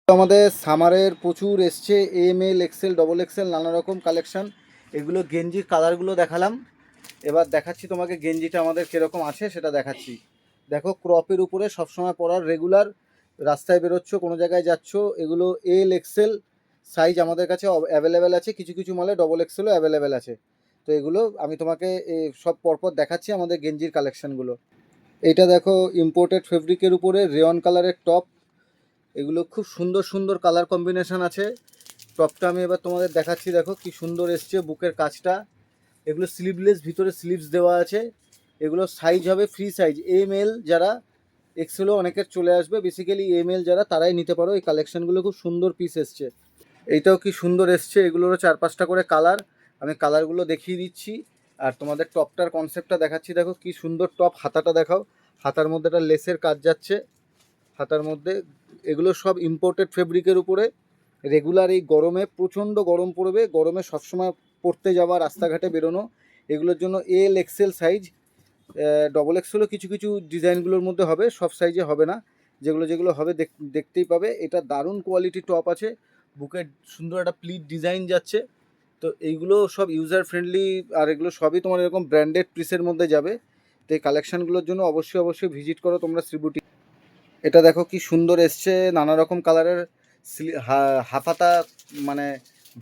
আমাদের সামারের প্রচুর এসছে M L XL double XL নানা রকম কালেকশন। এগুলো গেঞ্জির কালারগুলো দেখালাম, এবার দেখাচ্ছি তোমাকে গেঞ্জিটা আমাদের কীরকম আছে সেটা দেখাচ্ছি। দেখো, ক্রপের উপরে সবসময় পরার রেগুলার, রাস্তায় বেরোচ্ছ, কোনো জায়গায় যাচ্ছ, এগুলো এল এক্সেল সাইজ আমাদের কাছে অ্যাভেলেবেল আছে। কিছু কিছু মালে ডবল এক্সেলও অ্যাভেলেবেল আছে। তো এগুলো আমি তোমাকে সব পরপর দেখাচ্ছি আমাদের গেঞ্জির কালেকশানগুলো। এইটা দেখো, ইম্পোর্টেড ফেব্রিকের উপরে রেয়ন কালারের টপ। এগুলো খুব সুন্দর সুন্দর কালার কম্বিনেশন আছে। টপটা আমি এবার তোমাদের দেখাচ্ছি, দেখো কি সুন্দর এসছে বুকের কাজটা। এগুলো স্লিভলেস, ভিতরে স্লিভস দেওয়া আছে। এগুলো সাইজ হবে ফ্রি সাইজ, এম এল যারা, এক্সেলও অনেকের চলে আসবে, বেসিক্যালি এম এল যারা তারাই নিতে পারো। এই কালেকশানগুলো খুব সুন্দর পিস এসছে। এইটাও কি সুন্দর এসছে, এগুলোরও 4-5টা করে কালার। আমি কালারগুলো দেখিয়ে দিচ্ছি আর তোমাদের টপটার কনসেপ্টটা দেখাচ্ছি। দেখো কি সুন্দর টপ, হাতাটা দেখাও, হাতার মধ্যে একটা লেসের কাজ যাচ্ছে হাতার মধ্যে। এগুলো সব ইম্পোর্টেড ফেব্রিকের উপরে। রেগুলার এই গরমে, প্রচণ্ড গরম পড়বে, গরমে সবসময় পরতে যাওয়া, রাস্তাঘাটে বেরোনো, এগুলোর জন্য এল এক্সেল সাইজ। ডবল এক্সেলও কিছু কিছু ডিজাইনগুলোর মধ্যে হবে, সব সাইজে হবে না। যেগুলো যেগুলো হবে দেখতেই পাবে। এটা দারুণ কোয়ালিটি টপ আছে, বুকে সুন্দর একটা প্লিট ডিজাইন যাচ্ছে। তো এইগুলো সব ইউজার ফ্রেন্ডলি, আর এগুলো সবই তোমার এরকম ব্র্যান্ডেড পিসের মধ্যে যাবে। তো এই কালেকশানগুলোর জন্য অবশ্যই অবশ্যই ভিজিট করো তোমরা শ্রীবুটি। এটা দেখো কি সুন্দর এসছে, নানা রকম কালারের হাফাতা, মানে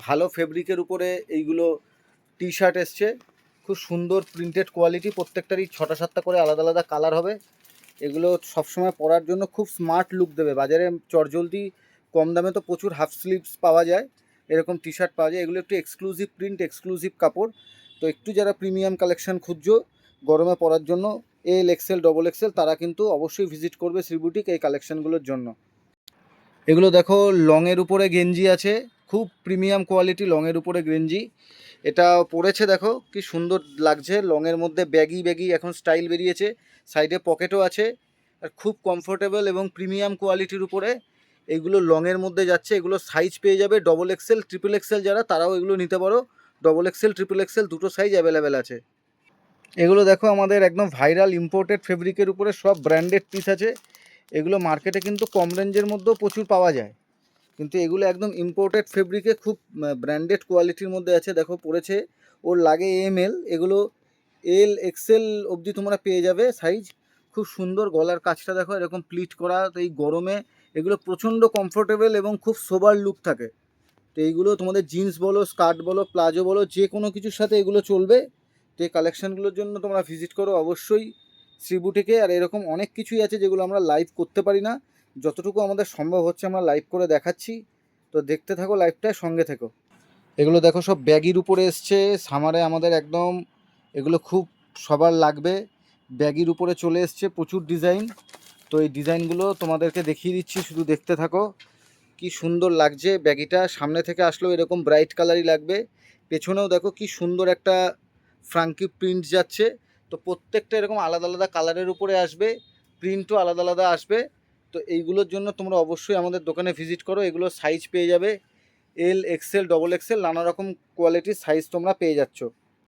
ভালো ফেব্রিকের উপরে এইগুলো টি শার্ট এসছে। খুব সুন্দর প্রিন্টেড কোয়ালিটি, প্রত্যেকটারই 6টা-7টা করে আলাদা আলাদা কালার হবে। এগুলো সবসময় পরার জন্য খুব স্মার্ট লুক দেবে। বাজারে চটজলদি কম দামে তো প্রচুর হাফ স্লিভস পাওয়া যায়, এরকম টি শার্ট পাওয়া যায়। এগুলো একটু এক্সক্লুসিভ প্রিন্ট, এক্সক্লুসিভ কাপড়। তো একটু যারা প্রিমিয়াম কালেকশান খুঁজছো গরমে পরার জন্য, এল এক্সেল ডবল এক্সেল, তারা কিন্তু অবশ্যই ভিজিট করবে শ্রীবুটিক এই কালেকশানগুলোর জন্য। এগুলো দেখো, লংয়ের উপরে গেঞ্জি আছে, খুব প্রিমিয়াম কোয়ালিটি লংয়ের উপরে গেঞ্জি। এটা পরেছে, দেখো কি সুন্দর লাগছে। লংয়ের মধ্যে ব্যাগি ব্যাগি এখন স্টাইল বেরিয়েছে, সাইডে পকেটও আছে, আর খুব কমফোর্টেবল এবং প্রিমিয়াম কোয়ালিটির উপরে এগুলো লংয়ের মধ্যে যাচ্ছে। এগুলো সাইজ পেয়ে যাবে ডবল এক্সেল ট্রিপল এক্সেল, যারা তারাও এগুলো নিতে পারো। ডবল এক্সেল ট্রিপল এক্সেল দুটো সাইজ অ্যাভেলেবেল আছে। এগুলো দেখো, আমাদের একদম ভাইরাল ইম্পোর্টেড ফেব্রিকের উপরে সব ব্র্যান্ডেড পিস আছে। এগুলো মার্কেটে কিন্তু কম রেঞ্জের মধ্যেও প্রচুর পাওয়া যায়, কিন্তু এগুলো একদম ইম্পোর্টেড ফেব্রিকে খুব ব্র্যান্ডেড কোয়ালিটির মধ্যে আছে। দেখো পড়েছে, ওর লাগে এম এল, এগুলো এল এক্সেল অবধি তোমরা পেয়ে যাবে সাইজ। খুব সুন্দর গলার কাজটা দেখো, এরকম প্লিট করা। তো এই গরমে এগুলো প্রচণ্ড কমফোর্টেবল এবং খুব সোবার লুক থাকে। তো এইগুলো তোমাদের জিন্স বলো, স্কার্ট বলো, প্লাজো বলো, যে কোনো কিছুর সাথে এগুলো চলবে। তো এই কালেকশানগুলোর জন্য তোমরা ভিজিট করো অবশ্যই শ্রীবুটিকে। আর এরকম অনেক কিছুই আছে যেগুলো আমরা লাইভ করতে পারি না, যতটুকু আমাদের সম্ভব হচ্ছে আমরা লাইভ করে দেখাচ্ছি। তো দেখতে থাকো লাইভটায়, সঙ্গে থেকো। এগুলো দেখো সব ব্যাগির উপরে এসছে সামারে আমাদের একদম, এগুলো খুব সবার লাগবে। ব্যাগির উপরে চলে এসছে প্রচুর ডিজাইন। তো এই ডিজাইনগুলো তোমাদেরকে দেখিয়ে দিচ্ছি, শুধু দেখতে থাকো। কি সুন্দর লাগছে ব্যাগিটা, সামনে থেকে আসলেও এরকম ব্রাইট কালারই লাগবে। পেছনেও দেখো কি সুন্দর একটা ফ্রাঙ্কি প্রিন্ট যাচ্ছে। তো প্রত্যেকটা এরকম আলাদা আলাদা কালারের উপরে আসবে, প্রিন্টও আলাদা আলাদা আসবে। তো এইগুলোর জন্য তোমরা অবশ্যই আমাদের দোকানে ভিজিট করো। এগুলো সাইজ পেয়ে যাবে এল এক্সেল ডবল এক্সেল, নানা রকম কোয়ালিটির সাইজ তোমরা পেয়ে যাচ্ছ।